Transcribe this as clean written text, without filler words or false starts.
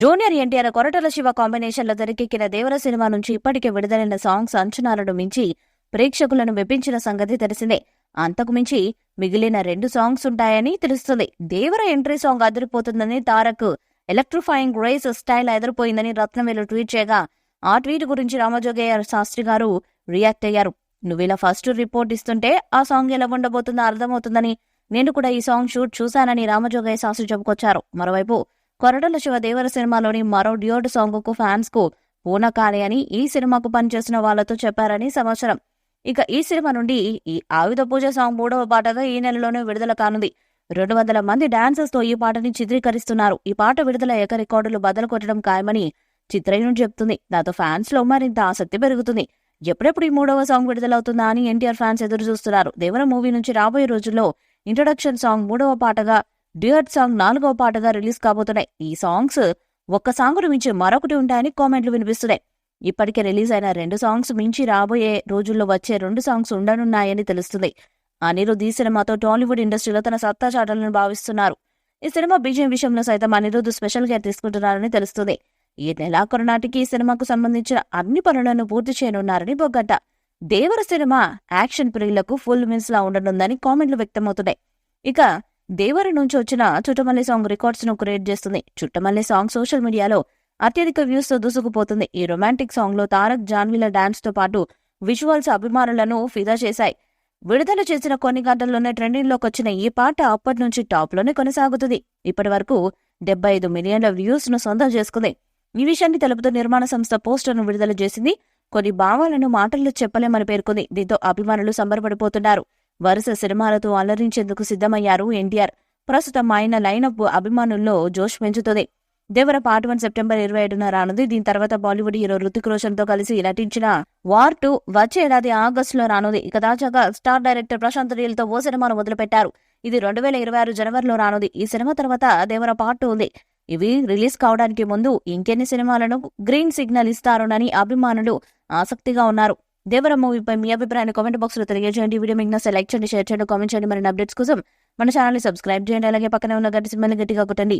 Junior NTR Koratala Shiva కాంబినేషన్లో తెరకెక్కిన దేవర cinema నుంచి ఇప్పటికే విడుదలైన సాంగ్స్ అంచనాలను మించి ప్రేక్షకులను మెప్పించిన సంగతి తెలిసిందే. అంతకు మించి మిగిలిన 2 సాంగ్స్ ఉంటాయని తెలుస్తుంది. దేవర ఎంట్రీ సాంగ్ అదిరిపోతుందని తారక్ ఎలక్ట్రిఫైయింగ్ రేస్ స్టైల్ ఎదిరిపోయిందని రత్నవేలు ట్వీట్ చేయగా, ఆ ట్వీట్ గురించి రామజోగయ్య శాస్త్రి గారు రియాక్ట్ అయ్యారు. నువ్విలా ఫస్ట్ రిపోర్ట్ ఇస్తుంటే ఆ సాంగ్ ఎలా ఉండబోతుందో అర్థమవుతుందని, నేను కూడా ఈ సాంగ్ షూట్ చూశానని రామజోగయ్య శాస్త్రి చెప్పుకొచ్చారు. మరోవైపు కొరటాల శివ దేవర సినిమాలోని మరో డ్యూయట్ సాంగ్ కు ఫ్యాన్స్ కు పూనకాలి అని ఈ సినిమాకు పనిచేసిన వాళ్లతో చెప్పారని సమాచారం. ఇక ఈ సినిమా నుండి ఈ ఆయుధ పూజ సాంగ్ 3వ పాటగా ఈ నెలలోనే విడుదల కానుంది. 200 మంది డాన్సర్స్ తో ఈ పాటని చిత్రీకరిస్తున్నారు. ఈ పాట విడుదల రికార్డులు బద్దలు కొట్టడం ఖాయమని చిత్రయూనిట్ చెప్తుంది. దాంతో ఫ్యాన్స్ లో మరింత ఆసక్తి పెరుగుతుంది. ఎప్పుడెప్పుడు ఈ 3వ సాంగ్ విడుదలవుతుందా అని ఎన్టీఆర్ ఫ్యాన్స్ ఎదురు చూస్తున్నారు. దేవర మూవీ నుంచి రాబోయే రోజుల్లో ఇంట్రొడక్షన్ సాంగ్ 3వ పాటగా, డ్యూయట్ సాంగ్ 4వ పాటగా రిలీజ్ కాబోతున్నాయి. ఈ సాంగ్స్ ఒక్క సాంగ్ను మించి మరొకటి ఉంటాయని కామెంట్లు వినిపిస్తున్నాయి. ఇప్పటికే రిలీజ్ అయిన 2 సాంగ్స్ మించి రాబోయే రోజుల్లో వచ్చే 2 సాంగ్స్ ఉండనున్నాయని తెలుస్తుంది. అనిరుద్ ఈ సినిమాతో టాలీవుడ్ ఇండస్ట్రీలో తన సత్తా చాటాలని భావిస్తున్నారు. ఈ సినిమా బీజం విషయంలో సైతం అనిరుద్ స్పెషల్ కేర్ తీసుకుంటున్నారని తెలుస్తుంది. ఈ నెలాఖరు నాటికి ఈ సినిమాకు సంబంధించిన అన్ని పనులను పూర్తి చేయనున్నారని బొగ్గట్ట. దేవర సినిమా యాక్షన్ ప్రియులకు ఫుల్ మిన్స్ లా ఉండనుందని కామెంట్లు వ్యక్తమవుతున్నాయి. ఇక దేవర నుంచి వచ్చిన చుట్టమల్లి సాంగ్ రికార్డ్స్ ను క్రియేట్ చేస్తుంది. చుట్టమల్లి సాంగ్ సోషల్ మీడియాలో అత్యధిక వ్యూస్ తో దూసుకుపోతుంది. ఈ రొమాంటిక్ సాంగ్ లో తారక్ జాన్వీల డాన్స్ తో పాటు విజువల్స్ అభిమానులను ఫిదా చేశాయి. విడుదల చేసిన కొన్ని గంటల్లోనే ట్రెండింగ్ లోకి వచ్చిన ఈ పాట అప్పటి నుంచి టాప్ లోనే కొనసాగుతుంది. ఇప్పటి వరకు 75 మిలియన్ల వ్యూస్ ను సొంతం చేసుకుంది. ఈ విషయాన్ని తెలుపుతూ నిర్మాణ సంస్థ పోస్టర్ ను విడుదల చేసింది. కొన్ని భావాలను మాటల్లో చెప్పలేమని పేర్కొంది. దీంతో అభిమానులు సంబరపడిపోతున్నారు. వరుస సినిమాలతో అలరించేందుకు సిద్ధమయ్యారు ఎన్టీఆర్. ప్రస్తుతం ఆయన లైనప్ అభిమానుల్లో జోష్ పెంచుతుంది. దేవర పార్ట్ 1 సెప్టెంబర్ 27న రానుంది. దీని తర్వాత బాలీవుడ్ హీరో రుతిక్ రోషన్ తో కలిసి నటించిన వార్ 2 వచ్చే ఏడాది ఆగస్టులో రానుంది. ఇక తాజాగా స్టార్ డైరెక్టర్ ప్రశాంత్ నీల్ తో ఓ సినిమాను మొదలుపెట్టారు. ఇది 2026 జనవరిలో రానుంది. ఈ సినిమా తర్వాత దేవర పార్ట్ 2 ఉంది. ఇవి రిలీజ్ కావడానికి ముందు ఇంకెన్ని సినిమాలను గ్రీన్ సిగ్నల్ ఇస్తారోనని అభిమానులు ఆసక్తిగా ఉన్నారు. దేవర మూవీపై మీ అభిప్రాయాన్ని కామెంట్ బాక్స్ లో తెలియజేయండి. వీడియో మీకు నచ్చితే లైక్ చేయండి, షేర్ చేయండి, కామెంట్ చేయండి. మరిన్ని అప్డేట్స్ కోసం మన ఛానల్ ని సబ్స్క్రైబ్ చేయండి. అలాగే పక్కనే ఉన్న గంట సింబల్ ని గట్టిగా కొట్టండి.